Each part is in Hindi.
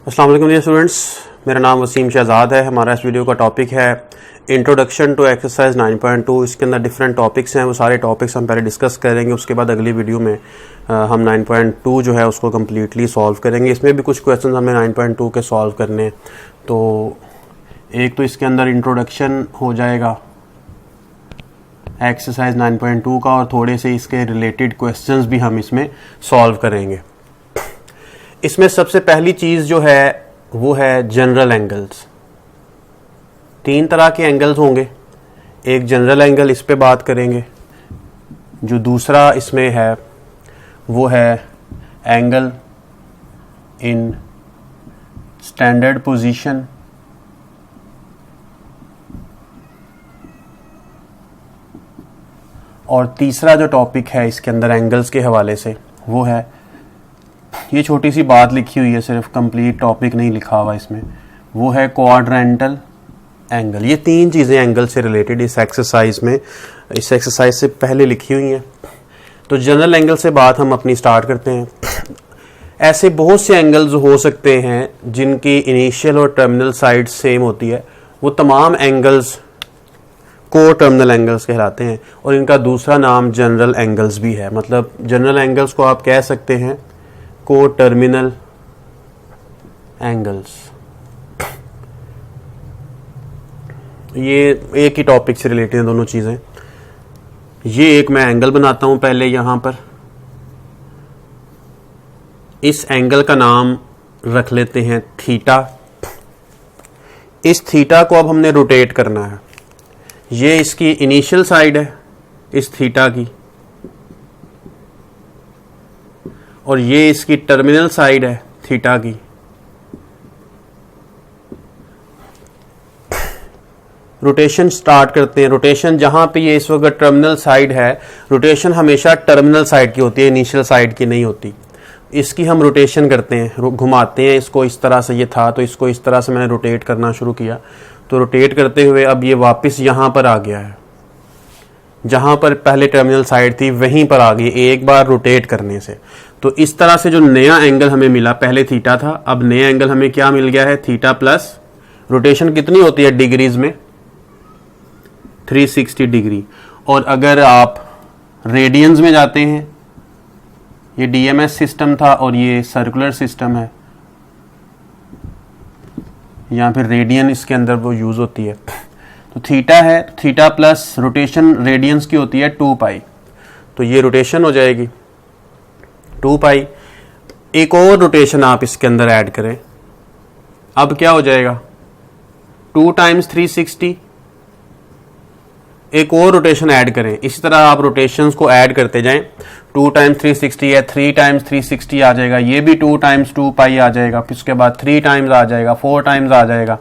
अस्सलाम वालेकुम डियर स्टूडेंट्स, मेरा नाम वसीम शहजाद है। हमारा इस वीडियो का टॉपिक है इंट्रोडक्शन टू एक्सरसाइज 9.2। इसके अंदर डिफरेंट टॉपिक्स हैं, वो सारे टॉपिक्स हम पहले डिस्कस करेंगे, उसके बाद अगली वीडियो में हम 9.2 जो है उसको कम्प्लीटली सॉल्व करेंगे। इसमें भी कुछ क्वेश्चन हमें 9.2 के सॉल्व करने हैं। तो एक तो इसके अंदर इंट्रोडक्शन हो जाएगा एक्सरसाइज 9.2 का, और थोड़े से इसके रिलेटेड क्वेश्चंस भी हम इसमें सॉल्व करेंगे। इसमें सबसे पहली चीज़ जो है वो है जनरल एंगल्स। तीन तरह के एंगल्स होंगे। एक जनरल एंगल, इस पे बात करेंगे। जो दूसरा इसमें है वो है एंगल इन स्टैंडर्ड पोजीशन, और तीसरा जो टॉपिक है इसके अंदर एंगल्स के हवाले से वो है, ये छोटी सी बात लिखी हुई है, सिर्फ कंप्लीट टॉपिक नहीं लिखा हुआ इसमें, वो है क्वाड्रेंटल एंगल। ये तीन चीज़ें एंगल से रिलेटेड इस एक्सरसाइज में, इस एक्सरसाइज से पहले लिखी हुई हैं। तो जनरल एंगल से बात हम अपनी स्टार्ट करते हैं। ऐसे बहुत से एंगल्स हो सकते हैं जिनकी इनिशियल और टर्मिनल साइड सेम होती है, वो तमाम एंगल्स को टर्मिनल एंगल्स कहलाते हैं, और इनका दूसरा नाम जनरल एंगल्स भी है। मतलब जनरल एंगल्स को आप कह सकते हैं को टर्मिनल एंगल्स। ये एक ही टॉपिक से रिलेटेड हैं दोनों चीज़ें। ये एक मैं एंगल बनाता हूं पहले यहां पर। इस एंगल का नाम रख लेते हैं थीटा। इस थीटा को अब हमने रोटेट करना है। ये इसकी इनिशियल साइड है इस थीटा की, और ये इसकी टर्मिनल साइड है थीटा की। रोटेशन स्टार्ट करते हैं। रोटेशन जहां पे ये इस वक्त टर्मिनल साइड है, रोटेशन हमेशा टर्मिनल साइड की होती है, इनिशियल साइड की नहीं होती। इसकी हम रोटेशन करते हैं, घुमाते हैं इसको। इस तरह से ये था, तो इसको इस तरह से मैंने रोटेट करना शुरू किया। तो रोटेट करते हुए अब ये वापस यहां पर आ गया है, जहां पर पहले टर्मिनल साइड थी वहीं पर आ गई एक बार रोटेट करने से। तो इस तरह से जो नया एंगल हमें मिला, पहले थीटा था, अब नया एंगल हमें क्या मिल गया है, थीटा प्लस रोटेशन कितनी होती है डिग्रीज में, 360 डिग्री। और अगर आप रेडियंस में जाते हैं, ये डीएमएस सिस्टम था और ये सर्कुलर सिस्टम है, या फिर रेडियन इसके अंदर वो यूज होती है। तो थीटा है, थीटा प्लस रोटेशन रेडियंस की होती है 2 पाई, तो ये रोटेशन हो जाएगी 2 पाई। एक और रोटेशन आप इसके अंदर ऐड करें, अब क्या हो जाएगा 2 टाइम्स 360। एक और रोटेशन ऐड करें, इसी तरह आप रोटेशंस को ऐड करते जाएं। 2 टाइम्स 360 है, 3 टाइम्स 360 आ जाएगा, ये भी 2 टाइम्स 2 पाई आ जाएगा, फिर उसके बाद 3 टाइम्स आ जाएगा, 4 टाइम्स आ जाएगा।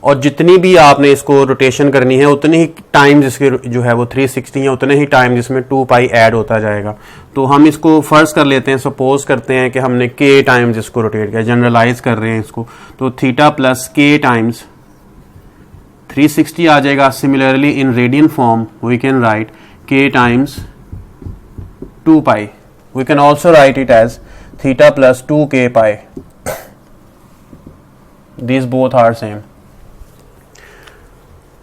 और जितनी भी आपने इसको रोटेशन करनी है उतनी ही टाइम्स इसके जो है वो 360 है, उतने ही टाइम जिसमें 2 पाई ऐड होता जाएगा। तो हम इसको फर्ज कर लेते हैं, सपोज करते हैं कि हमने k टाइम्स इसको रोटेट किया, जनरलाइज कर रहे हैं इसको, तो थीटा प्लस k टाइम्स 360 आ जाएगा। Similarly in radian form we can write k times 2 pi. We can also write it as theta plus 2k pi. These both are same.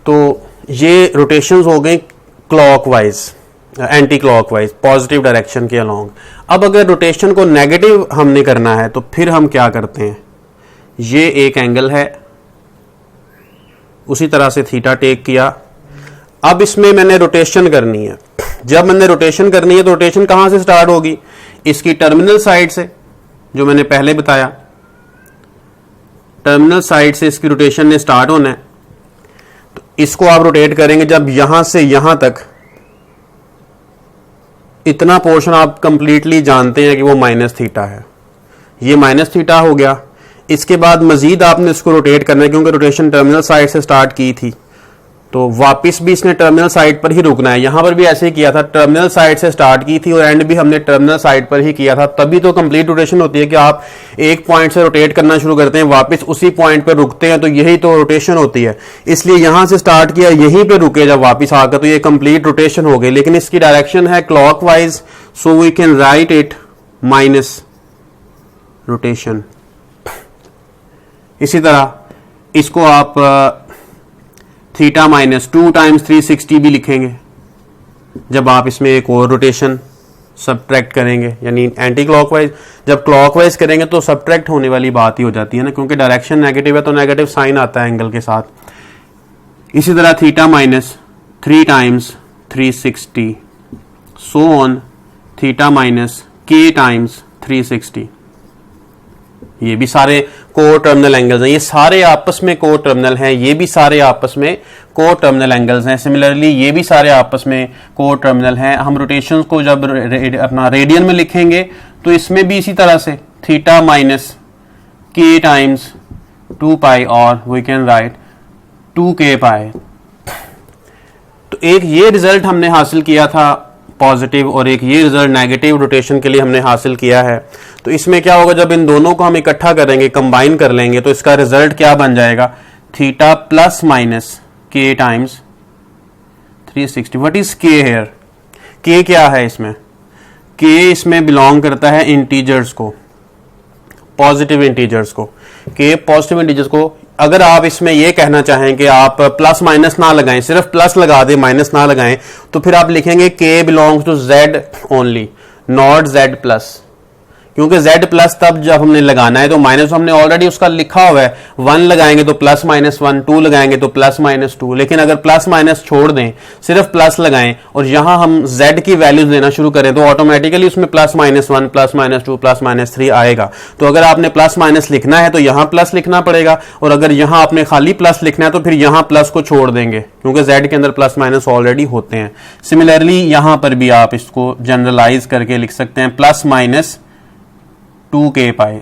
तो ये रोटेशंस हो गई clockwise, anti clockwise, positive direction के अलोंग। अब अगर रोटेशन को नेगेटिव हमने करना है तो फिर हम क्या करते हैं, ये एक एंगल है, उसी तरह से थीटा टेक किया। अब इसमें मैंने रोटेशन करनी है। जब मैंने रोटेशन करनी है तो रोटेशन कहां से स्टार्ट होगी, इसकी टर्मिनल साइड से, जो मैंने पहले बताया, टर्मिनल साइड से इसकी रोटेशन ने स्टार्ट होना है। तो इसको आप रोटेट करेंगे जब यहां से यहां तक, इतना पोर्शन आप कंप्लीटली जानते हैं कि वो माइनस थीटा है, ये माइनस थीटा हो गया। इसके बाद मजीद आपने इसको रोटेट करना है, क्योंकि रोटेशन टर्मिनल साइड से स्टार्ट की थी, तो वापस भी इसने टर्मिनल साइड पर ही रुकना है। यहां पर भी ऐसे ही किया था, टर्मिनल साइड से स्टार्ट की थी और एंड भी हमने टर्मिनल साइड पर ही किया था। तभी तो कंप्लीट रोटेशन होती है कि आप एक पॉइंट से रोटेट करना शुरू करते हैं, वापस उसी पॉइंट पर रुकते हैं, तो यही तो रोटेशन होती है। इसलिए यहां से स्टार्ट किया, यहीं पे रुके जब वापस आकर, तो ये कंप्लीट रोटेशन हो गई। लेकिन इसकी डायरेक्शन है clockwise, so we can write it minus rotation. इसी तरह इसको आप थीटा माइनस 2 टाइम्स 360 भी लिखेंगे जब आप इसमें एक और रोटेशन सब्ट्रैक्ट करेंगे, यानी एंटी क्लॉकवाइज। जब क्लॉकवाइज करेंगे तो सब्ट्रैक्ट होने वाली बात ही हो जाती है ना, क्योंकि डायरेक्शन नेगेटिव है तो नेगेटिव साइन आता है एंगल के साथ। इसी तरह theta minus 3 times 360 so on theta minus k times 360। ये भी सारे को टर्मिनल एंगल्स हैं, ये सारे आपस में को टर्मिनल हैं, ये भी सारे आपस में को टर्मिनल एंगल्स हैं। सिमिलरली ये भी सारे आपस में को टर्मिनल हैं। हम रोटेशंस को जब अपना रेडियन में लिखेंगे तो इसमें भी इसी तरह से थीटा माइनस k टाइम्स 2 पाई और वी कैन राइट 2k पाई। तो एक ये रिजल्ट हमने हासिल किया था पॉजिटिव और एक ये रिजल्ट नेगेटिव रोटेशन के लिए हमने हासिल किया है। तो इसमें क्या होगा, जब इन दोनों को हम इकट्ठा करेंगे, कंबाइन कर लेंगे, तो इसका रिजल्ट क्या बन जाएगा, theta plus minus k times 360। What is k here? k क्या है इसमें? k इसमें बिलोंग करता है इंटीजर्स को, पॉजिटिव इंटीजर्स को। k पॉजिटिव इंटीजर्स को अगर आप इसमें यह कहना चाहें कि आप प्लस माइनस ना लगाएं, सिर्फ प्लस लगा दें, माइनस ना लगाएं, तो फिर आप लिखेंगे k belongs to z only, not z plus. क्योंकि z प्लस तब जब हमने लगाना है तो माइनस हमने ऑलरेडी उसका लिखा हुआ है, 1 लगाएंगे तो प्लस माइनस 1, 2 लगाएंगे तो प्लस माइनस 2। लेकिन अगर प्लस माइनस छोड़ दें, सिर्फ प्लस लगाएं और यहां हम z की वैल्यूज लेना शुरू करें तो ऑटोमेटिकली उसमें plus minus 1, plus minus 2, plus minus 3 आएगा। तो अगर आपने प्लस माइनस लिखना है तो यहां प्लस लिखना पड़ेगा, और अगर यहां आपने खाली प्लस लिखना है तो फिर यहां प्लस को छोड़ देंगे, क्योंकि z के अंदर प्लस माइनस ऑलरेडी होते हैं। सिमिलरली यहां पर भी आप इसको जनरलाइज करके लिख सकते हैं प्लस माइनस 2k पाई।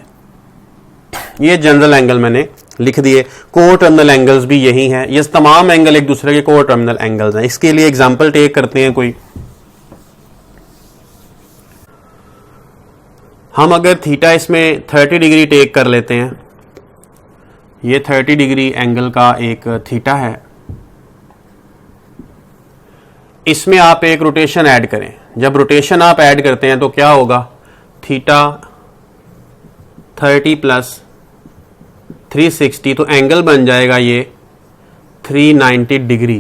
ये जनरल एंगल मैंने लिख दिए। को टर्मिनल एंगल्स भी यही हैं, ये तमाम एंगल एक दूसरे के को टर्मिनल एंगल्स हैं। इसके लिए एग्जांपल टेक करते हैं कोई। हम अगर थीटा इसमें 30 डिग्री टेक कर लेते हैं, ये 30 डिग्री एंगल का एक थीटा है, इसमें आप एक रोटेशन ऐड करें। जब रोटेशन आप ऐड करते हैं तो क्या होगा, थीटा 30 प्लस 360, तो एंगल बन जाएगा ये 390 डिग्री।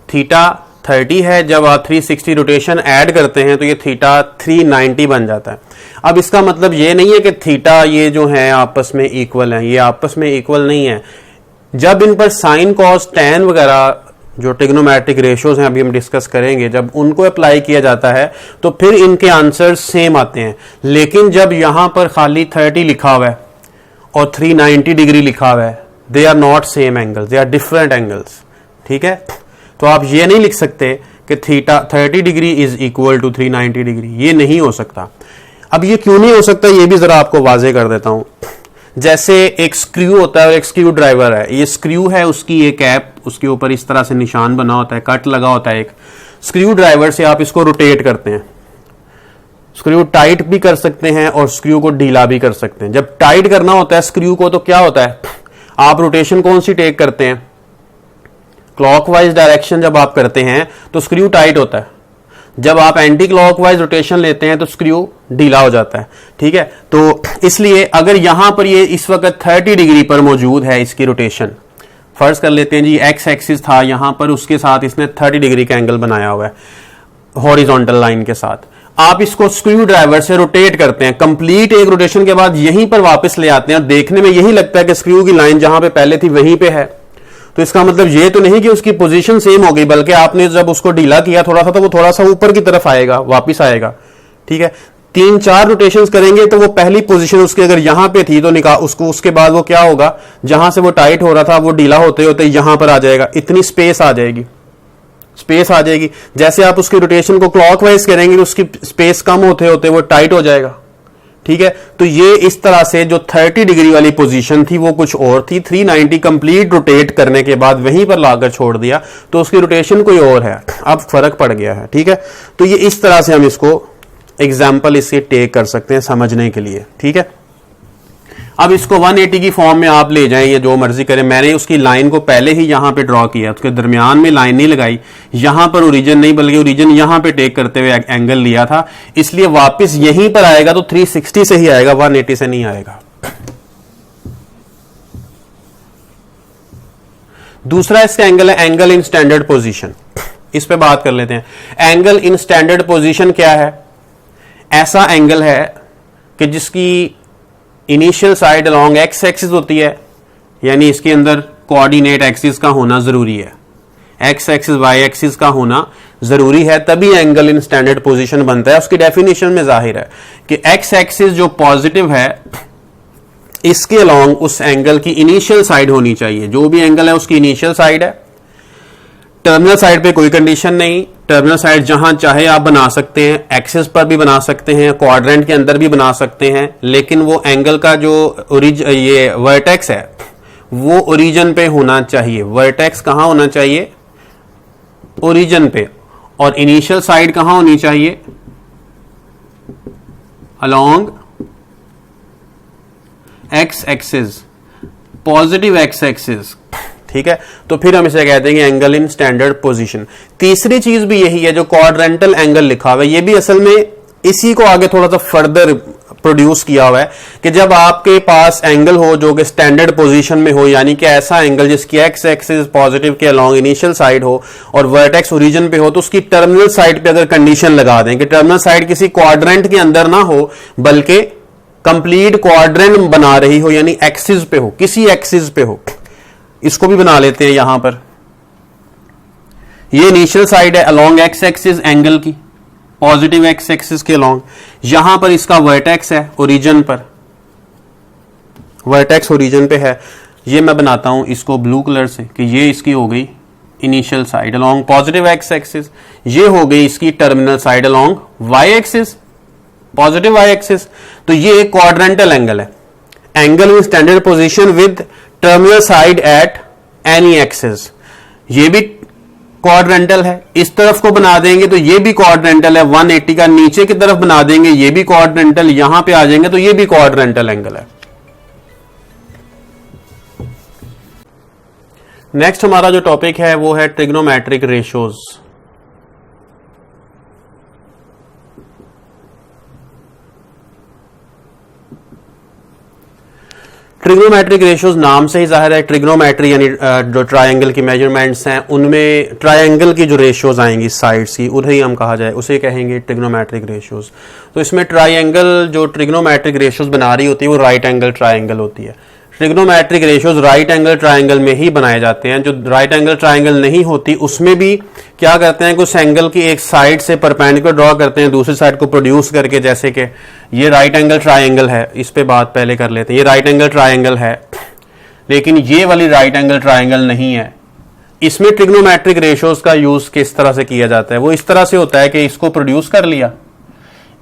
थीटा 30 है, जब आप 360 रोटेशन ऐड करते हैं तो ये थीटा 390 बन जाता है। अब इसका मतलब ये नहीं है कि थीटा ये जो है आपस में इक्वल है, ये आपस में इक्वल नहीं है। जब इन पर साइन कॉस टैन वगैरह जो ट्रिग्नोमेट्रिक रेशियोज हैं, अभी हम डिस्कस करेंगे, जब उनको अप्लाई किया जाता है तो फिर इनके आंसर सेम आते हैं। लेकिन जब यहां पर खाली 30 लिखा हुआ है और 390 डिग्री लिखा हुआ है, they are not same angles, they are different angles. ठीक है, तो आप ये नहीं लिख सकते कि theta 30 degree is equal to 390 degree, ये नहीं हो सकता। अब ये क्यों नहीं हो सकता, ये भी जरा आपको वाजे कर देता हूं। जैसे एक स्क्रू होता है और एक स्क्रू ड्राइवर है। ये स्क्रू है, उसकी ये कैप, उसके ऊपर इस तरह से निशान बना होता है, कट लगा होता है। एक स्क्रू ड्राइवर से आप इसको रोटेट करते हैं। स्क्रू टाइट भी कर सकते हैं और स्क्रू को ढीला भी कर सकते हैं। जब टाइट करना होता है स्क्रू को तो क्या होता है, आप रोटेशन कौन सी टेक करते हैं, क्लॉकवाइज डायरेक्शन जब आप करते हैं तो स्क्रू टाइट होता है। जब आप एंटी क्लॉकवाइज रोटेशन लेते हैं तो स्क्रू ढीला हो जाता है। ठीक है, तो इसलिए अगर यहां पर ये इस वक्त 30 डिग्री पर मौजूद है इसकी रोटेशन, फर्ज कर लेते हैं जी एक्स एक्सिस था यहां पर, उसके साथ इसने 30 डिग्री का एंगल बनाया हुआ है हॉरिजॉन्टल लाइन के साथ। आप इसको स्क्रू ड्राइवर से रोटेट करते हैं, कंप्लीट एक रोटेशन के बाद यहीं पर वापस ले आते हैं और देखने में यही लगता है कि स्क्रू की लाइन जहां पे पहले थी वहीं पे है। तो इसका मतलब ये तो नहीं कि उसकी पोजीशन सेम हो गई, बल्कि आपने जब उसको ढीला किया थोड़ा सा तो वो थोड़ा सा ऊपर की तरफ आएगा, वापस आएगा। ठीक है, 3-4 रोटेशंस करेंगे तो वो पहली पोजीशन उसकी अगर यहां पे थी तो निकाल उसको, उसके बाद वो क्या होगा, जहां से वो टाइट हो रहा था वो ढीला होते होते यहां पर आ जाएगा, इतनी स्पेस आ जाएगी, स्पेस आ जाएगी। जैसे आप उसकी रोटेशन को क्लॉकवाइज करेंगे उसकी स्पेस कम होते होते वो टाइट हो जाएगा। ठीक है, तो ये इस तरह से जो 30 डिग्री वाली पोजीशन थी वो कुछ और थी, 390 कंप्लीट रोटेट करने के बाद वहीं पर लाकर छोड़ दिया तो उसकी रोटेशन कोई और है, अब फर्क पड़ गया है। ठीक है, तो ये इस तरह से हम इसको एग्जाम्पल इससे टेक कर सकते हैं समझने के लिए। ठीक है, अब इसको 180 की फॉर्म में आप ले जाएं, ये जो मर्जी करें। मैंने उसकी लाइन को पहले ही यहां पे ड्रॉ किया, उसके दरमियान में लाइन नहीं लगाई, यहां पर ओरिजिन नहीं बल्कि ओरिजिन यहां पे टेक करते हुए एंगल लिया था, इसलिए वापस यहीं पर आएगा तो 360 से ही आएगा, 180 से नहीं आएगा। दूसरा इसका एंगल है एंगल इन स्टैंडर्ड पोजीशन, इस पे बात कर लेते हैं। एंगल इन स्टैंडर्ड पोजीशन क्या है? ऐसा एंगल है कि जिसकी initial side along x axis होती है, यानी इसके अंदर कोऑर्डिनेट एक्सिस का होना जरूरी है, एक्स एक्सिस वाई एक्सिस का होना जरूरी है, तभी एंगल इन स्टैंडर्ड पोजीशन बनता है। उसकी डेफिनेशन में जाहिर है कि एक्स एक्सिस जो पॉजिटिव है इसके अलोंग उस एंगल की इनिशियल साइड होनी चाहिए, जो भी एंगल है उसकी इनिशियल साइड है। टर्मिनल साइड पे कोई कंडीशन नहीं, टर्मिनल साइड जहां चाहे आप बना सकते हैं, एक्सिस पर भी बना सकते हैं, क्वाड्रेंट के अंदर भी बना सकते हैं, लेकिन वो एंगल का जो ये वर्टेक्स है वो ओरिजिन पे होना चाहिए। वर्टेक्स कहां होना चाहिए? ओरिजिन पे। और इनिशियल साइड कहां होनी चाहिए? Along x axis, positive x axis, ठीक है। तो फिर हम इसे कहते हैं एंगल इन स्टैंडर्ड पोजीशन। तीसरी चीज भी यही है, जो क्वाड्रेंटल एंगल लिखा हुआ है, ये भी असल में इसी को आगे थोड़ा सा फर्दर प्रोड्यूस किया हुआ है कि जब आपके पास एंगल हो जो कि स्टैंडर्ड पोजीशन में हो, यानी कि ऐसा एंगल जिसकी एक्स एक्सिस पॉजिटिव के अलोंग इनिशियल साइड हो और वर्टेक्स ओरिजिन पे हो, तो उसकी टर्मिनल साइड पे अगर कंडीशन लगा दें कि टर्मिनल साइड किसी क्वाड्रेंट के अंदर ना हो बल्कि कंप्लीट क्वाड्रेंट बना रही हो, यानी एक्सिस पे हो, किसी एक्सिस पे हो, इसको भी बना लेते हैं यहां पर। ये इनिशियल साइड है अलोंग एक्स एक्सिस एंगल की, पॉजिटिव एक्स एक्सिस के अलोंग। यहां पर इसका वर्टेक्स है ओरिजिन पर, वर्टेक्स ओरिजिन पे है। ये मैं बनाता हूं इसको ब्लू कलर से कि ये इसकी हो गई initial side along positive x axis, ये हो गई इसकी terminal side along y axis, positive y axis. तो ये एक क्वाड्रेंटल एंगल है, angle in standard position with terminal side at any axis. ये भी क्वाड्रेंटल है। इस तरफ को बना देंगे तो ये भी क्वाड्रेंटल है, 180 का नीचे की तरफ बना देंगे ये भी क्वाड्रेंटल, यहां पे आ जाएंगे तो ये भी क्वाड्रेंटल एंगल है। नेक्स्ट हमारा जो टॉपिक है वो है ट्रिग्नोमेट्रिक रेशियोज। ट्रिग्नोमेट्रिक रेशियोज नाम से ही जाहिर है, ट्रिग्नोमेट्री यानी जो ट्रायंगल की मेजरमेंट्स हैं उनमें ट्रायंगल की जो रेशियोज आएंगी साइड्स की, उन्हें हम कहा जाए उसे कहेंगे ट्रिग्नोमेट्रिक रेशियोज। तो इसमें ट्रायंगल जो ट्रिग्नोमेट्रिक रेशियोज बना रही होती है वो राइट एंगल ट्रायंगल होती है। Trigonometric ratios right angle triangle में ही बनाए जाते हैं। जो राइट एंगल ट्रायंगल नहीं होती उसमें भी क्या करते हैं, कुछ एंगल की एक साइड से परपेंडिकुलर ड्रॉ करते हैं दूसरी साइड को प्रोड्यूस करके, जैसे कि ये राइट एंगल ट्रायंगल है, इस पे बात पहले कर लेते हैं। ये राइट एंगल ट्रायंगल है लेकिन ये वाली राइट एंगल ट्रायंगल नहीं है। इसमें ट्रिग्नोमेट्रिक रेशियोज का यूज किस तरह से किया जाता है? वो इस तरह से होता है कि इसको प्रोड्यूस कर लिया,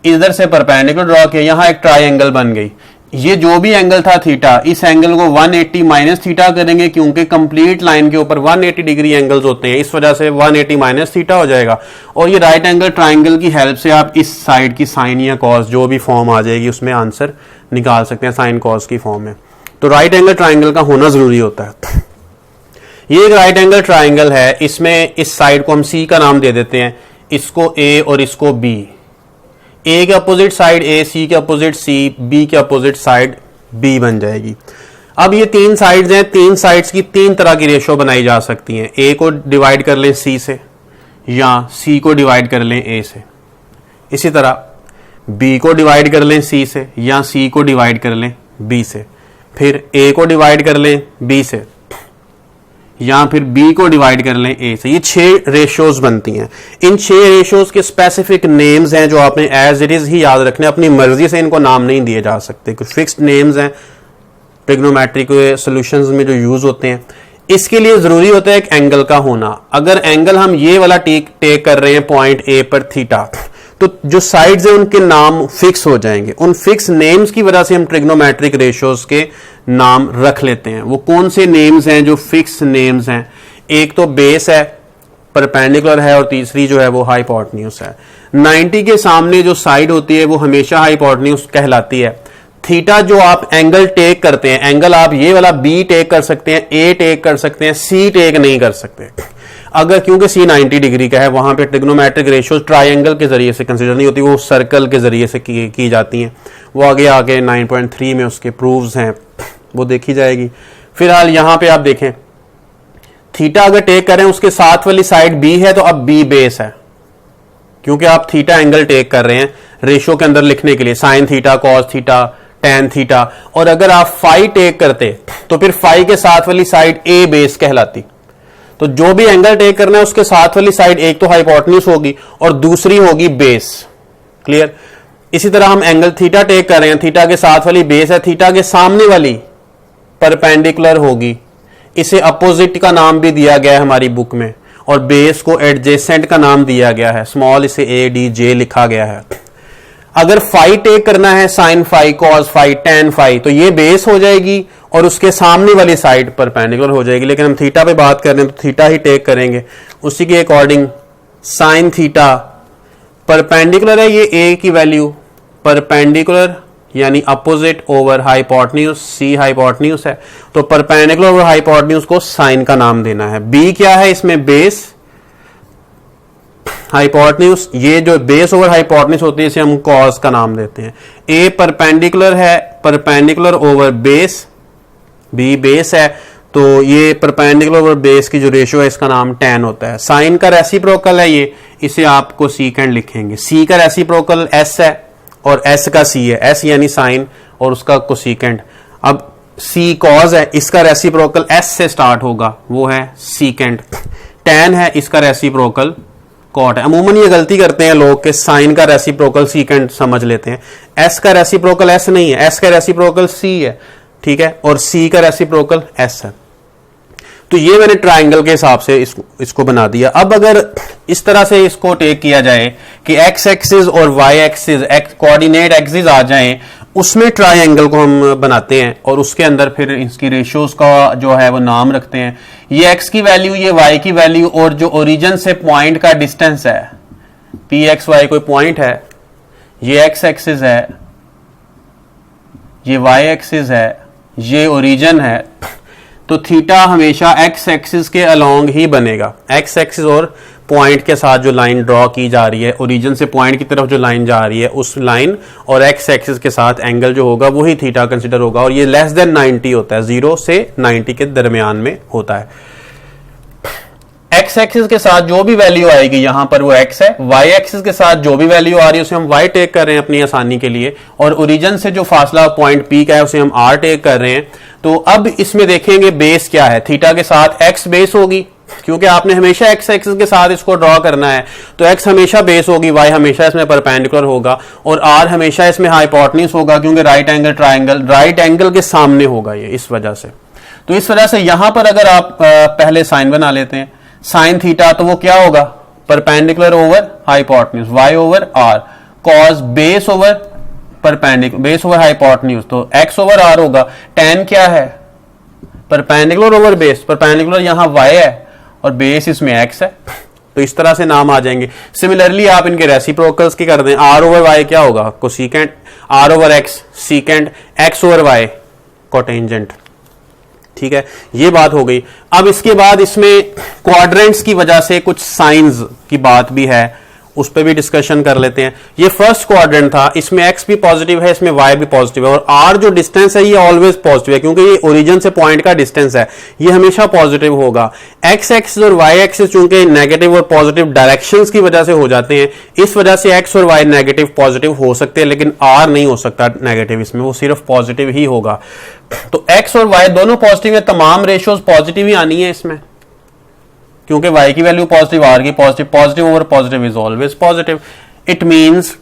इधर से परपेंडिकुलर ड्रॉ किया, यहां एक ट्रायंगल बन गई। ये जो भी एंगल था थीटा, इस एंगल को 180 माइनस थीटा करेंगे क्योंकि कंप्लीट लाइन के ऊपर 180 डिग्री एंगल्स होते हैं, इस वजह से 180 माइनस थीटा हो जाएगा। और ये राइट एंगल ट्रायंगल की हेल्प से आप इस साइड की साइन या कॉस जो भी फॉर्म आ जाएगी उसमें आंसर निकाल सकते हैं, साइन कॉस की फॉर्म में। तो राइट एंगल ट्रायंगल का होना जरूरी होता है। ये एक राइट एंगल ट्रायंगल है, इसमें इस साइड को हम सी का नाम दे देते हैं, इसको ए और इसको बी। ए के अपोजिट साइड ए, सी के अपोजिट सी, बी के अपोजिट साइड बी बन जाएगी। अब ये तीन साइड्स हैं, तीन साइड्स की तीन तरह की रेशो बनाई जा सकती हैं। ए को डिवाइड कर लें सी से या सी को डिवाइड कर लें ए से। इसी तरह बी को डिवाइड कर लें सी से या सी को डिवाइड कर लें बी से। फिर ए को डिवाइड कर लें बी से या फिर बी को डिवाइड कर लें ए से। ये 6 रेशियोज बनती हैं। इन 6 रेशियोज के स्पेसिफिक नेम्स हैं जो आपने एज इट इज ही याद रखने, अपनी मर्जी से इनको नाम नहीं दिए जा सकते, कुछ फिक्स्ड नेम्स हैं ट्रिग्नोमेट्रिक सॉल्यूशंस में जो यूज होते हैं। इसके लिए जरूरी होता है एक एंगल का होना। अगर एंगल हम ये वाला टेक कर रहे हैं पॉइंट ए पर थीटा, तो जो साइड्स हैं उनके नाम फिक्स हो जाएंगे। उन फिक्स नेम्स की वजह से हम ट्रिग्नोमेट्रिक रेशियोज के नाम रख लेते हैं। वो कौन से नेम्स हैं जो फिक्स नेम्स हैं? एक तो बेस है, परपेंडिकुलर है, और तीसरी जो है वो हाइपोटेन्यूज है। 90 के सामने जो साइड होती है वो हमेशा हाइपोटेन्यूज कहलाती है। थीटा जो आप एंगल टेक करते हैं, एंगल आप ये वाला बी टेक कर सकते हैं, ए टेक कर सकते हैं, सी टेक नहीं कर सकते। अगर क्योंकि सी 90 डिग्री का है, वहां पे ट्रिग्नोमेट्रिक रेशियोज ट्रायंगल के जरिए से कंसीडर नहीं होती, वो सर्कल के जरिए से की जाती हैं। वो आगे 9.3 में उसके प्रूफ्स हैं, वो देखी जाएगी। फिलहाल यहां पे आप देखें थीटा अगर टेक करें उसके साथ वाली साइड बी है तो अब बी बेस है, क्योंकि आप थीटा एंगल टेक कर रहे हैं रेशियो के अंदर लिखने के लिए, sine theta, cos theta, tan theta. और अगर आप फाई टेक करते तो फिर फाई के साथ वाली साइड ए बेस कहलाती। तो जो भी एंगल टेक करना है उसके साथ वाली साइड एक तो हाइपोटेन्यूज होगी और दूसरी होगी बेस। क्लियर? इसी तरह हम एंगल थीटा टेक कर रहे हैं, थीटा के साथ वाली बेस है, थीटा के सामने वाली परपेंडिकुलर होगी, इसे अपोजिट का नाम भी दिया गया है हमारी बुक में, और बेस को एडजेसेंट का नाम दिया गया है, स्मॉल इसे ए डी जे लिखा गया है। अगर फाई टेक करना है, sine phi, cos phi, tan phi, तो ये बेस हो जाएगी और उसके सामने वाली साइड परपेंडिकुलर हो जाएगी। लेकिन हम थीटा पे बात कर रहे हैं तो थीटा ही टेक करेंगे। उसी के अकॉर्डिंग साइन थीटा परपेंडिकुलर है, ये ए की वैल्यू परपेंडिकुलर यानी अपोजिट ओवर हाइपोटेन्यूज, सी हाइपोटेन्यूज है, तो परपेंडिकुलर ओवर हाइपोटेन्यूज को साइन का नाम देना है। बी क्या है इसमें? बेस, हाइपोटेन्यूज, ये जो बेस ओवर हाइपोटेन्यूज होती है इसे हम कॉस का नाम देते हैं। ए परपेंडिकुलर है, perpendicular over base, B base है, तो ये परपेंडिकुलर ओवर बेस की जो रेशियो है इसका नाम टेन होता है। साइन का रेसिप्रोकल है ये, इसे आपको सीकेंड लिखेंगे। सी का रेसिप्रोकल एस है और एस का सी है, एस यानी साइन और उसका कोसिकेंड। अब सी कॉज है, इसका रेसिप्रोकल एस से स्टार्ट होगा, वो है सीकेंड। टेन है, इसका रेसिप्रोकल कॉट है। अमूमन ये गलती करते हैं लोग कि साइन का रेसिप्रोकल सीकेंड समझ लेते हैं। एस का रेसिप्रोकल एस नहीं है, एस का रेसिप्रोकल सी है, ठीक है, और सी का रेसिप्रोकल एस है। तो ये मैंने ट्राइंगल के हिसाब से इसको बना दिया। अब अगर इस तरह से इसको टेक किया जाए कि एक्स एक्सिस और वाई एक्सिस कोऑर्डिनेट एक्सिस आ जाएं, उसमें ट्राइंगल को हम बनाते हैं और उसके अंदर फिर इसकी रेशियोज का जो है वो नाम रखते हैं। ये एक्स की वैल्यू, ये वाई की वैल्यू, और जो ओरिजिन से पॉइंट का डिस्टेंस है पी एक्स वाई कोई पॉइंट है, ये एक्स एक्सिस है, ये वाई एक्सिस है, ये ओरिजिन है, तो थीटा हमेशा एक्स एक्सिस के अलोंग ही बनेगा। एक्स एक्सिस और पॉइंट के साथ जो लाइन ड्रॉ की जा रही है, ओरिजिन से पॉइंट की तरफ जो लाइन जा रही है, उस लाइन और एक्स एक्सिस के साथ एंगल जो होगा वही थीटा कंसीडर होगा, और ये लेस देन 90 होता है, 0 से 90 के दरमियान में होता है। एक्स एक्सिस के साथ जो भी वैल्यू आएगी यहां पर वो एक्स है, वाई एक्सिस के साथ जो भी वैल्यू आ रही है उसे हम वाई टेक कर रहे हैं अपनी आसानी के लिए, और ओरिजिन से जो फासला पॉइंट पी का है उसे हम आर टेक कर रहे हैं। तो अब इसमें देखेंगे बेस क्या है, थीटा के साथ एक्स बेस होगी, क्योंकि आपने हमेशा एक्स एक्सिस के साथ इसको ड्रॉ करना है, तो एक्स हमेशा बेस होगी, वाई हमेशा इसमें परपेंडिकुलर होगा, और आर हमेशा इसमें हाइपोटेन्यूज होगा, क्योंकि right angle triangle right angle के सामने होगा ये, इस वजह से। तो इस वजह से यहां पर अगर आप पहले साइन बना लेते हैं, साइन थीटा, तो वो क्या होगा? Perpendicular over hypotenuse, y over r, cos base over perpendicular, base over hypotenuse, तो एक्स ओवर आर होगा। टेन क्या है? परपेंडिकुलर ओवर बेस, परपेंडिकुलर यहां वाई है और बेस इसमें एक्स है, तो इस तरह से नाम आ जाएंगे। सिमिलरली आप इनके रेसिप्रोकल्स की कर दें, आर ओवर वाई क्या होगा? Cosecant, r over x secant, x over y cotangent. ठीक है, ये बात हो गई। अब इसके बाद इसमें क्वाड्रेंट्स की वजह से कुछ साइंस की बात भी है, उस पर भी डिस्कशन कर लेते हैं। ये फर्स्ट क्वाड्रेंट था, इसमें एक्स भी पॉजिटिव है, इसमें वाई भी पॉजिटिव है, और आर जो डिस्टेंस है ये ऑलवेज पॉजिटिव है, क्योंकि ये ओरिजिन से पॉइंट का डिस्टेंस है, ये हमेशा पॉजिटिव होगा। एक्स एक्सिस और वाई एक्सिस चूंकि नेगेटिव और पॉजिटिव डायरेक्शंस की वजह से हो जाते हैं, इस वजह से एक्स और वाई नेगेटिव पॉजिटिव हो सकते हैं, लेकिन आर नहीं हो सकता नेगेटिव, इसमें वो सिर्फ पॉजिटिव ही होगा। तो एक्स और वाई दोनों पॉजिटिव है, तमाम रेशियोज पॉजिटिव ही आनी है इसमें, क्योंकि y की वैल्यू पॉजिटिव, r की positive, positive over positive is always positive. It means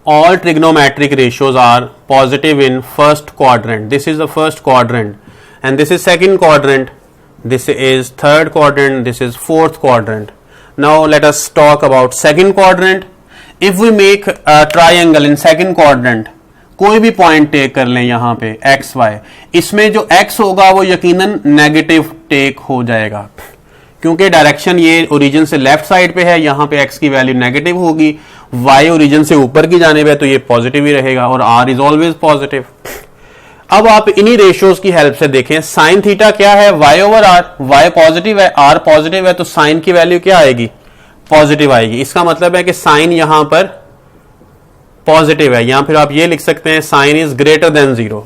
all trigonometric ratios are positive in first quadrant. This is the first quadrant, and this is second quadrant, this is third quadrant, this is fourth quadrant. Now let us talk about second quadrant. If we make a triangle in second quadrant, कोई भी पॉइंट टेक कर लें यहां पे एक्स वाई, इसमें जो एक्स होगा वो यकीनन नेगेटिव टेक हो जाएगा, क्योंकि डायरेक्शन ये ओरिजिन से लेफ्ट साइड पे है, यहां पे एक्स की वैल्यू नेगेटिव होगी, वाई ओरिजिन से ऊपर की जानिब है तो ये पॉजिटिव ही रहेगा, और आर इज ऑलवेज पॉजिटिव। अब आप इन्हीं रेशियोज की हेल्प से देखें, साइन थीटा क्या है? Y over r, y positive है, आर पॉजिटिव है, तो साइन की वैल्यू क्या आएगी? पॉजिटिव आएगी। इसका मतलब है कि साइन यहां पर पॉजिटिव है, या फिर आप ये लिख सकते हैं साइन इज ग्रेटर देन 0।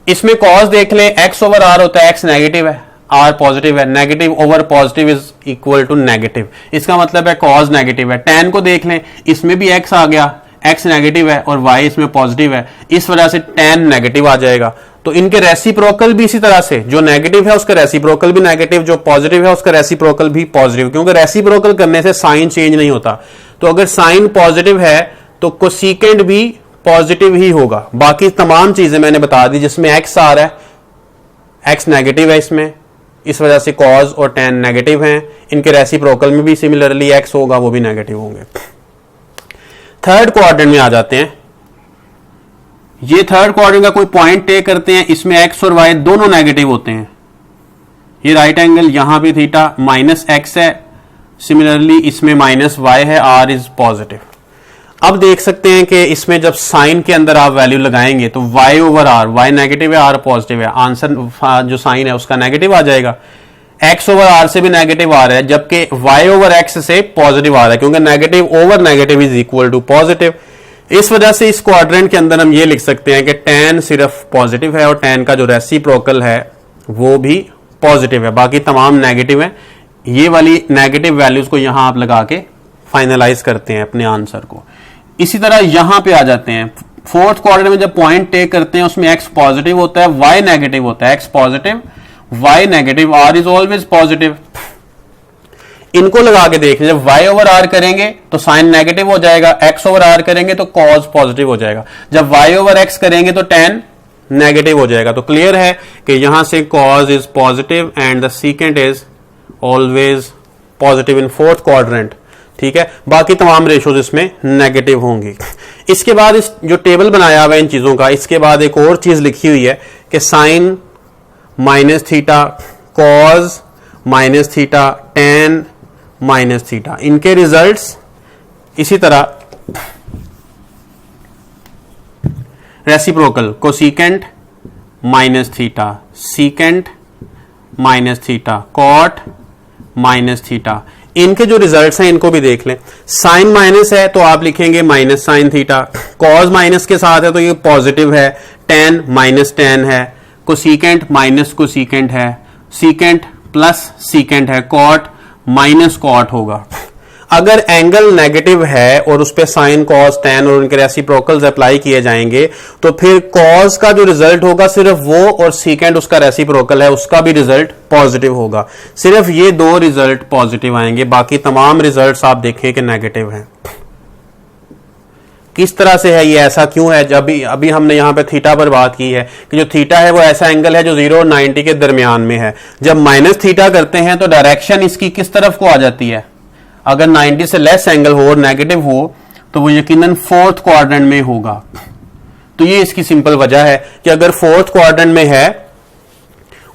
इसमें कॉस देख लें, एक्स ओवर आर होता है, एक्स नेगेटिव है, आर पॉजिटिव है, negative over positive is equal to negative. इसका मतलब है कॉज नेगेटिव है। tan को देख लें, इसमें भी x आ गया, x नेगेटिव है और y इसमें पॉजिटिव है, इस वजह से tan नेगेटिव आ जाएगा। तो इनके रेसिप्रोकल भी इसी तरह से, जो नेगेटिव है उसका रेसिप्रोकल भी नेगेटिव, जो पॉजिटिव है उसका रेसिप्रोकल भी पॉजिटिव, क्योंकि रेसिप्रोकल करने से साइन चेंज नहीं होता। तो अगर साइन पॉजिटिव है तो कोसेकेंट भी पॉजिटिव ही होगा। बाकी तमाम चीजें मैंने बता दी, जिसमें x आ रहा है, x नेगेटिव है इसमें, इस वजह से कॉज और tan नेगेटिव हैं। इनके रेसिप्रोकल में भी सिमिलरली x होगा, वो भी नेगेटिव होंगे। थर्ड क्वाड्रेंट में आ जाते हैं। ये थर्ड क्वाड्रेंट का कोई पॉइंट टेक करते हैं, इसमें x और y दोनों नेगेटिव होते हैं। ये राइट एंगल, यहां भी थीटा माइनस x है, सिमिलरली इसमें माइनस y है, r इज पॉजिटिव। अब देख सकते हैं कि इसमें जब साइन के अंदर आप वैल्यू लगाएंगे तो y over r, y negative है, r पॉजिटिव है, आंसर जो साइन है उसका नेगेटिव आ जाएगा। x ओवर r से भी नेगेटिव आ रहा है, जबकि y ओवर x से पॉजिटिव आ रहा है, क्योंकि negative over negative is equal to positive. इस वजह से इस क्वाड्रेंट के अंदर हम ये लिख सकते हैं कि tan सिर्फ पॉजिटिव है और tan का जो रेसिप्रोकल है वो भी पॉजिटिव है, बाकी तमाम नेगेटिव है। ये वाली नेगेटिव वैल्यूज को यहां आप लगा के फाइनलाइज करते हैं अपने आंसर को। इसी तरह यहां पे आ जाते हैं, फोर्थ क्वाड्रेंट में जब पॉइंट टेक करते हैं उसमें x पॉजिटिव होता है, y नेगेटिव होता है, x positive, y negative, r is always positive. इनको लगा के देख जब y ओवर r करेंगे तो साइन नेगेटिव हो जाएगा, x ओवर r करेंगे तो कॉज पॉजिटिव हो जाएगा, जब y ओवर x करेंगे तो tan नेगेटिव हो जाएगा। तो क्लियर है कि यहां से cause is positive and the secant is always positive in fourth quadrant. ठीक है, बाकी तमाम रेशोज इसमें नेगेटिव होंगी। इसके बाद इस जो टेबल बनाया हुआ है इन चीजों का, इसके बाद एक और चीज लिखी हुई है कि sine minus theta, cos minus theta, tan minus theta, इनके रिजल्ट्स इसी तरह reciprocal, cosecant minus theta, secant minus theta, cot minus theta, इनके जो रिजल्ट्स हैं इनको भी देख लें। साइन माइनस है तो आप लिखेंगे minus sine theta, cos minus के साथ है तो ये पॉजिटिव है, टेन माइनस टेन है, कोसेकेंट माइनस कोसेकेंट है, सीकेंट प्लस सीकेंट है, कॉट माइनस कॉट होगा। अगर एंगल नेगेटिव है और उस पर साइन कॉस टेन और उनके रेसिप्रोकल्स अप्लाई किए जाएंगे तो फिर कॉस का जो रिजल्ट होगा सिर्फ वो, और सीकेंट उसका रेसिप्रोकल है उसका भी रिजल्ट पॉजिटिव होगा। सिर्फ ये दो रिजल्ट पॉजिटिव आएंगे, बाकी तमाम रिजल्ट्स आप देखें कि नेगेटिव हैं। किस तरह से है ये, ऐसा क्यों है? जब अभी हमने यहां पे थीटा पर बात की है कि जो थीटा है वो ऐसा एंगल है जो 0 और 90 के दरमियान में है। जब माइनस थीटा करते हैं तो डायरेक्शन इसकी किस तरफ को आ जाती है? अगर 90 से लेस एंगल हो और नेगेटिव हो तो वो यकीनन फोर्थ क्वाड्रेंट में होगा। तो ये इसकी सिंपल वजह है कि अगर फोर्थ क्वाड्रेंट में है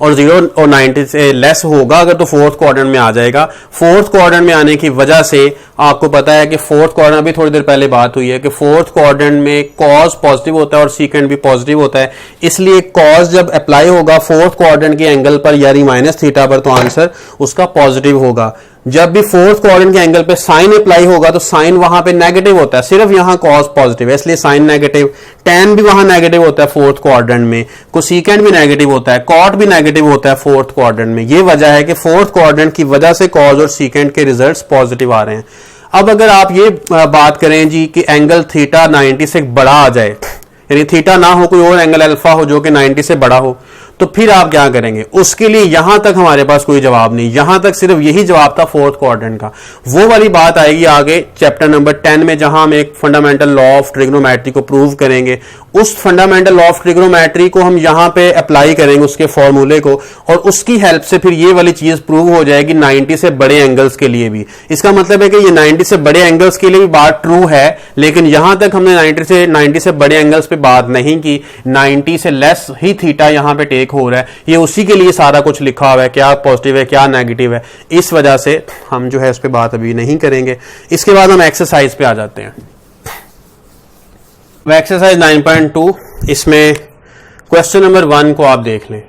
और 0 और 90 से लेस होगा अगर तो फोर्थ क्वाड्रेंट में आ जाएगा। फोर्थ क्वाड्रेंट में आने की वजह से आपको पता है कि फोर्थ क्वाड्रेंट, अभी थोड़ी देर पहले बात हुई है कि फोर्थ क्वाड्रेंट में कॉस पॉजिटिव होता है और सीकेंट भी पॉजिटिव होता है, इसलिए कॉस जब अप्लाई होगा फोर्थ क्वाड्रेंट के एंगल पर यानी माइनस थीटा पर तो आंसर उसका पॉजिटिव होगा। जब भी फोर्थ क्वाड्रेंट के एंगल पे साइन अप्लाई होगा तो साइन वहां पे नेगेटिव होता है, सिर्फ यहां कॉस पॉजिटिव है इसलिए साइन नेगेटिव, टेन भी वहां नेगेटिव होता है फोर्थ क्वाड्रेंट में, कोसेकेंट भी नेगेटिव होता है, कॉट भी नेगेटिव होता है फोर्थ क्वाड्रेंट में। ये वजह है कि फोर्थ क्वाड्रेंट की वजह से कॉस और सीकेंट के रिजल्ट्स पॉजिटिव आ रहे हैं। अब अगर आप ये बात करें जी कि एंगल थीटा 90 से बड़ा आ जाए, यानी थीटा ना हो कोई और एंगल अल्फा हो जो कि 90 से बड़ा हो, तो फिर आप क्या करेंगे? उसके लिए यहां तक हमारे पास कोई जवाब नहीं, यहां तक सिर्फ यही जवाब था फोर्थ क्वाड्रेंट का। वो वाली बात आएगी आगे चैप्टर नंबर 10 में जहां हम एक फंडामेंटल लॉ ऑफ ट्रिग्नोमेट्री को प्रूव करेंगे। उस फंडामेंटल लॉ ऑफ ट्रिग्नोमेट्री को हम यहां पे अप्लाई करेंगे उसके फॉर्मूले को, और उसकी हेल्प से फिर ये वाली चीज प्रूव हो जाएगी 90 से बड़े एंगल्स के लिए भी। इसका मतलब है कि ये 90 से बड़े एंगल्स के लिए भी बात ट्रू है, लेकिन यहां तक हमने 90 से बड़े एंगल्स पे बात नहीं की, 90 से लेस ही थीटा यहां पे टेक हो रहा है। ये उसी के लिए सारा कुछ लिखा हुआ है, क्या पॉजिटिव है क्या नेगेटिव है, इस वजह से हम जो है उस पर बात अभी नहीं करेंगे। इसके बाद हम एक्सरसाइज पे आ जाते हैं। एक्सरसाइज 9.2, इसमें क्वेश्चन नंबर 1 को आप देख लें।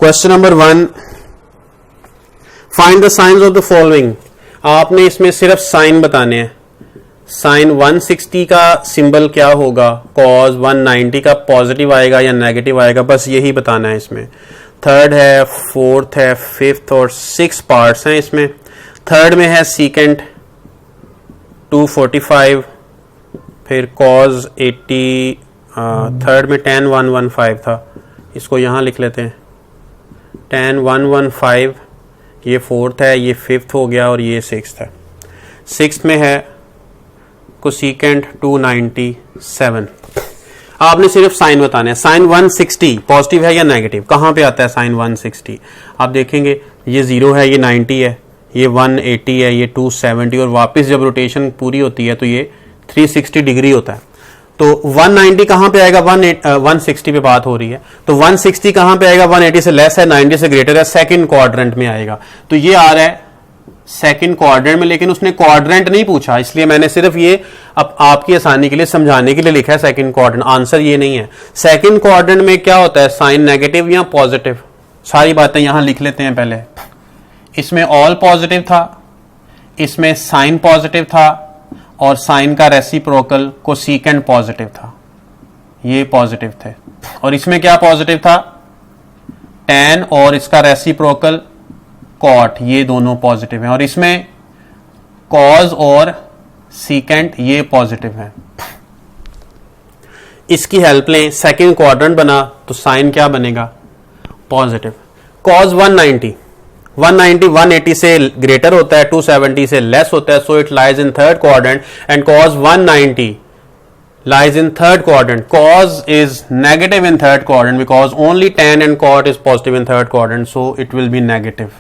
Question number 1, find the science of the following. आपने इसमें सिर्फ साइन बताने हैं। साइन 160 का सिंबल क्या होगा, कॉस 190 का पॉजिटिव आएगा या नेगेटिव आएगा, बस यही बताना है इसमें। थर्ड है, फोर्थ है, फिफ्थ और 6 पार्ट्स हैं इसमें। थर्ड में है सीकेंट 245, फिर कॉज 80, थर्ड में tan 115 था, इसको यहाँ लिख लेते हैं tan 115, ये फोर्थ है, ये फिफ्थ हो गया और ये सिक्स्थ है। सिक्स्थ में है कोसिकेंट 297। आपने सिर्फ साइन बताना है। साइन 160 पॉजिटिव है या नेगेटिव, कहाँ पे आता है साइन 160? आप देखेंगे ये 0 है, ये 90 है, ये 180 है, ये 270 और वापस जब रोटेशन पूरी होती है तो ये 360 डिग्री होता है। तो 190 कहाँ पे आएगा? 160 पे बात हो रही है, तो 160 कहाँ पे आएगा? 180 से लेस है, 90 से ग्रेटर है, सेकंड क्वाड्रेंट में आएगा। तो ये आ रहा है सेकंड क्वाड्रेंट में, लेकिन उसने क्वाड्रेंट नहीं पूछा, इसलिए मैंने सिर्फ ये अब आपकी आसानी के लिए समझाने के लिए लिखा है सेकंड क्वाड्रेंट। आंसर ये नहीं है। सेकंड क्वाड्रेंट में क्या होता है? साइन नेगेटिव या पॉजिटिव? सारी बातें यहां लिख लेते हैं पहले। इसमें ऑल पॉजिटिव था, इसमें साइन पॉजिटिव था और साइन का रेसिप्रोकल कोसिकेंट पॉजिटिव था, ये पॉजिटिव थे। और इसमें क्या पॉजिटिव था? tan और इसका रेसिप्रोकल कॉट, ये दोनों पॉजिटिव हैं। और इसमें कॉज और सीकेंट ये पॉजिटिव है। इसकी हेल्प लें, सेकंड क्वाड्रेंट बना तो साइन क्या बनेगा? पॉजिटिव। कॉज 190 180 से ग्रेटर होता है, 270 से लेस होता है, so it lies in third quadrant and cause 190 lies in third quadrant. Cos is negative in third quadrant because only tan and cot is positive in third quadrant, so it will be negative.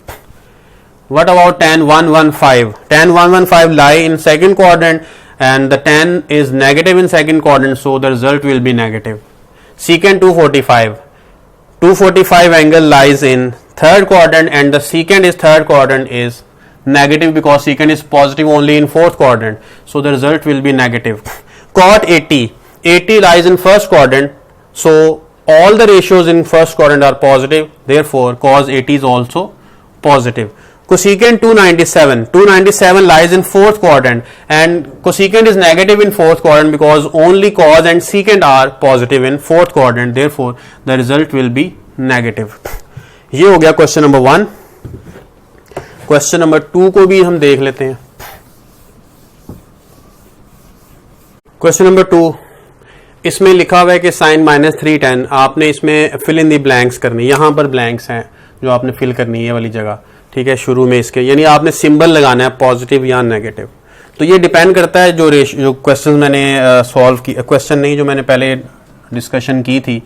What about tan 115? Tan 115 lie in second quadrant and the tan is negative in second quadrant, so the result will be negative. Secant 245 angle lies in third quadrant and the secant is third quadrant is negative because secant is positive only in fourth quadrant, so the result will be negative. Cot 80 lies in first quadrant, so all the ratios in first quadrant are positive, therefore cos 80 is also positive. Cosecant 297 lies in fourth quadrant and cosecant is negative in fourth quadrant because only cos and secant are positive in fourth quadrant, therefore the result will be negative. ये हो गया क्वेश्चन नंबर 1। क्वेश्चन नंबर 2 को भी हम देख लेते हैं। क्वेश्चन नंबर 2, इसमें लिखा हुआ है कि साइन -3 tan, आपने इसमें फिल इन दी ब्लैंक्स करनी। यहां पर ब्लैंक्स हैं जो आपने फिल करनी है वाली जगह, ठीक है, शुरू में इसके, यानी आपने सिंबल लगाना है पॉजिटिव या नेगेटिव। तो ये डिपेंड करता है जो क्वेश्चन मैंने सॉल्व की, क्वेश्चन नहीं जो मैंने पहले डिस्कशन की थी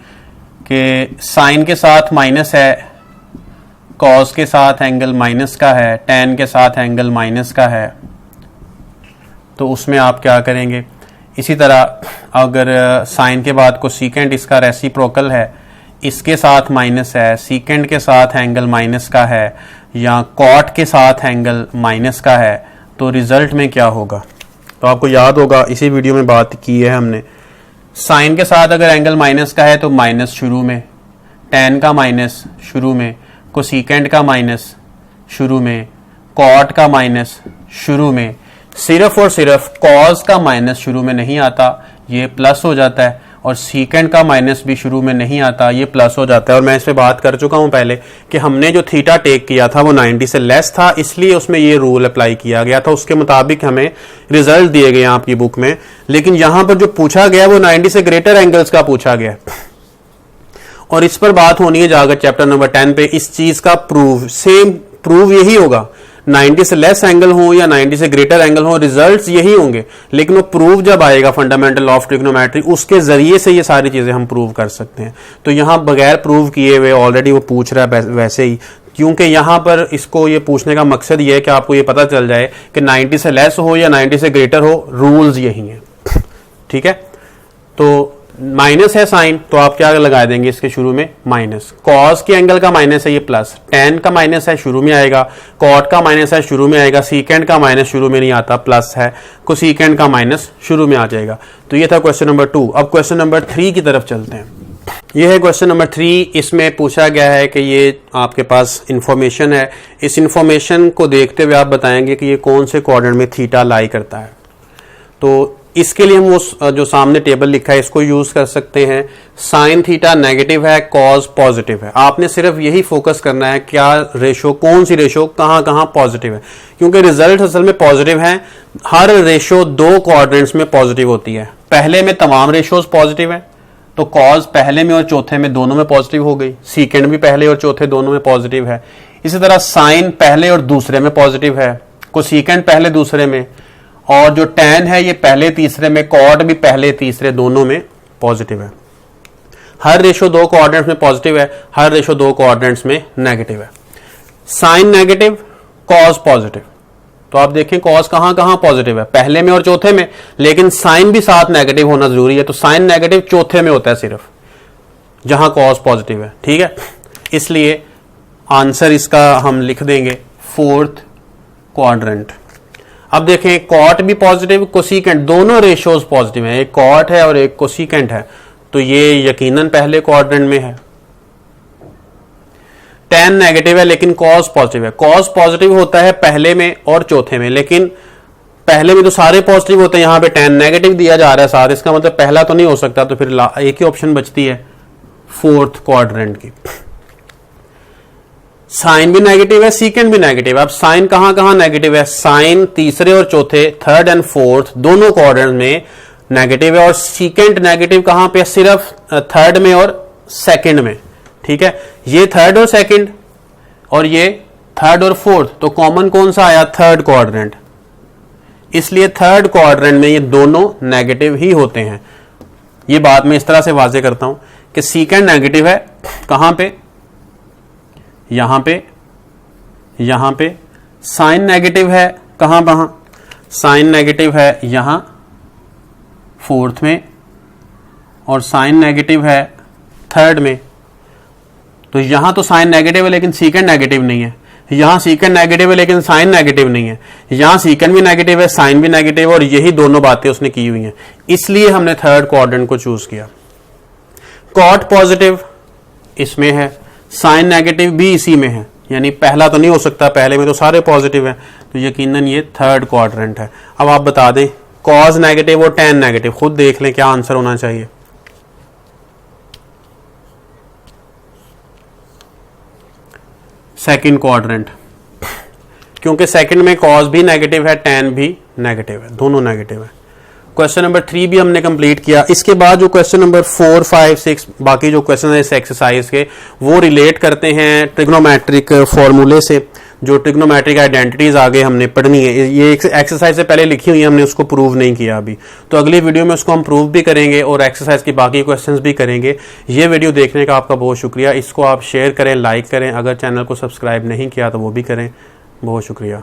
कि साइन के साथ माइनस है, कॉस के साथ एंगल माइनस का है, tan के साथ एंगल माइनस का है, तो उसमें आप क्या करेंगे? इसी तरह अगर साइन के बाद कोसिकेंट इसका रेसिप्रोकल है, इसके साथ माइनस है, सीकेंट के साथ एंगल माइनस का है या कॉट के साथ एंगल माइनस का है, तो रिजल्ट में क्या होगा? तो आपको याद होगा इसी वीडियो में बात की है हमने। साइन के साथ अगर एंगल माइनस का है तो माइनस शुरू में, tan का माइनस शुरू में, कोसिकेंट का माइनस शुरू में, कॉट का माइनस शुरू में। सिर्फ और सिर्फ कॉस का माइनस शुरू में नहीं आता, ये प्लस हो जाता है, और सीकेंट का माइनस भी शुरू में नहीं आता, ये प्लस हो जाता है। और मैं इस पे बात कर चुका हूं पहले कि हमने जो थीटा टेक किया था वो 90 से लेस था, इसलिए उसमें ये रूल अप्लाई किया गया था, उसके मुताबिक हमें रिजल्ट दिए गए आपकी बुक में। लेकिन यहां पर जो पूछा गया वो 90 से ग्रेटर एंगल्स का पूछा गया, और इस पर बात होनी है जाकर चैप्टर नंबर 10 पे। इस चीज का प्रूव यही होगा, 90 से लेस एंगल हो या 90 से ग्रेटर एंगल हो, रिजल्ट्स यही होंगे, लेकिन वो प्रूव जब आएगा फंडामेंटल ऑफ ट्रिग्नोमेट्री, उसके जरिए से ये सारी चीजें हम प्रूव कर सकते हैं। तो यहां बगैर प्रूव किए हुए ऑलरेडी वो पूछ रहा है वैसे ही, क्योंकि यहां पर इसको ये पूछने का मकसद ये है कि आपको ये पता चल जाए कि 90 से लेस हो या 90 से ग्रेटर हो, रूल्स यही हैं, ठीक है। तो माइनस है साइन, तो आप क्या लगा देंगे इसके शुरू में? माइनस। कॉस के एंगल का माइनस है, ये प्लस। tan का माइनस है, शुरू में आएगा। कॉट का माइनस है, शुरू में आएगा। सीकेंट का माइनस शुरू में नहीं आता, प्लस है। कोसिकेंट का माइनस शुरू में आ जाएगा। तो ये था क्वेश्चन नंबर 2। अब क्वेश्चन नंबर 3 की तरफ चलते हैं। ये है क्वेश्चन नंबर 3। इसमें पूछा गया है कि ये आपके पास इंफॉर्मेशन है, इस इंफॉर्मेशन को देखते हुए आप बताएंगे कि ये कौन से क्वाड्रेंट में थीटा लाई करता है। तो इसके लिए हम वो जो सामने टेबल लिखा है इसको यूज कर सकते हैं। साइन थीटा नेगेटिव है, कॉज पॉजिटिव है। आपने सिर्फ यही फोकस करना है क्या रेशो, कौन सी रेशो कहां कहां पॉजिटिव है, क्योंकि रिजल्ट असल में पॉजिटिव है। हर रेशो 2 क्वाड्रेंट्स में पॉजिटिव होती है। पहले में तमाम रेशोज पॉजिटिव है, तो कॉज पहले में और चौथे में दोनों में पॉजिटिव हो गई। सीकेंड भी पहले और चौथे दोनों में पॉजिटिव है। इसी तरह साइन पहले और दूसरे में पॉजिटिव है, कोसेकेंट पहले दूसरे में, और जो टैन है ये पहले तीसरे में, कॉट भी पहले तीसरे दोनों में पॉजिटिव है। हर रेशो 2 कोऑर्डिनेट्स में पॉजिटिव है, हर रेशो 2 कोऑर्डिनेट्स में नेगेटिव है। Sine negative, cos positive. तो आप देखें कॉज कहां कहां पॉजिटिव है, पहले में और चौथे में, लेकिन साइन भी साथ नेगेटिव होना जरूरी है। तो साइन नेगेटिव चौथे में होता है सिर्फ, जहां कॉज पॉजिटिव है। ठीक है, इसलिए आंसर इसका हम लिख देंगे 4th क्वाड्रेंट। अब देखें कॉट भी पॉजिटिव, कोसेकेंट, दोनों रेशियोज पॉजिटिव हैं, एक कॉट है और एक कोसेकेंट है, तो ये यकीनन पहले क्वाड्रेंट में है। टैन नेगेटिव है लेकिन कॉस पॉजिटिव है। कॉस पॉजिटिव होता है पहले में और चौथे में, लेकिन पहले में तो सारे पॉजिटिव होते हैं, यहां पे टैन नेगेटिव दिया जा रहा है साथ, इसका मतलब पहला तो नहीं हो सकता, तो फिर एक ही ऑप्शन बचती है 4th क्वाड्रेंट की। साइन भी नेगेटिव है, सीकेंड भी नेगेटिव है। अब साइन कहां कहां नेगेटिव है, साइन तीसरे और चौथे, 3rd and 4th दोनों क्वाड्रेंट में नेगेटिव है, और सीकेंड नेगेटिव कहां पे, सिर्फ 3rd में और 2nd में। ठीक है, ये 3rd और 2nd और ये 3rd और 4th, तो कॉमन कौन सा आया, 3rd क्वाड्रेंट। इसलिए 3rd क्वाड्रेंट में ये दोनों नेगेटिव ही होते हैं। ये बात मैं इस तरह से वाजे करता हूं कि सीकेंड नेगेटिव है कहां पे, यहां पे, यहां पे। साइन नेगेटिव है कहां कहां, साइन नेगेटिव है यहां 4th में, और साइन नेगेटिव है 3rd में। तो यहां तो साइन नेगेटिव है लेकिन सीकेंड नेगेटिव नहीं है, यहां सीकेंड नेगेटिव है लेकिन साइन नेगेटिव नहीं है, यहां सीकेंड भी नेगेटिव है, साइन भी नेगेटिव है, और यही दोनों बातें उसने की हुई हैं, इसलिए हमने 3rd क्वाड्रेंट को चूज किया। कॉट पॉजिटिव इसमें है, साइन नेगेटिव भी इसी में है, यानी पहला तो नहीं हो सकता, पहले में तो सारे पॉजिटिव है, तो यकीनन ये 3rd क्वाड्रेंट है। अब आप बता दें कॉज नेगेटिव और टैन नेगेटिव, खुद देख लें क्या आंसर होना चाहिए। सेकंड क्वाड्रेंट, क्योंकि सेकंड में कॉज भी नेगेटिव है, टैन भी नेगेटिव है, दोनों नेगेटिव है। क्वेश्चन नंबर 3 भी हमने कंप्लीट किया। इसके बाद जो क्वेश्चन नंबर 4, 5, 6 बाकी जो क्वेश्चन है इस एक्सरसाइज के, वो रिलेट करते हैं ट्रिग्नोमेट्रिक फॉर्मूले से। जो ट्रिग्नोमेट्रिक आइडेंटिटीज आगे हमने पढ़नी है, ये एक्सरसाइज से पहले लिखी हुई है, हमने उसको प्रूव नहीं किया अभी, तो अगली वीडियो में उसको हम प्रूव भी करेंगे और एक्सरसाइज की बाकी क्वेश्चंस भी करेंगे। ये वीडियो देखने का आपका बहुत शुक्रिया। इसको आप शेयर करें, लाइक करें, अगर चैनल को सब्सक्राइब नहीं किया तो वो भी करें। बहुत शुक्रिया।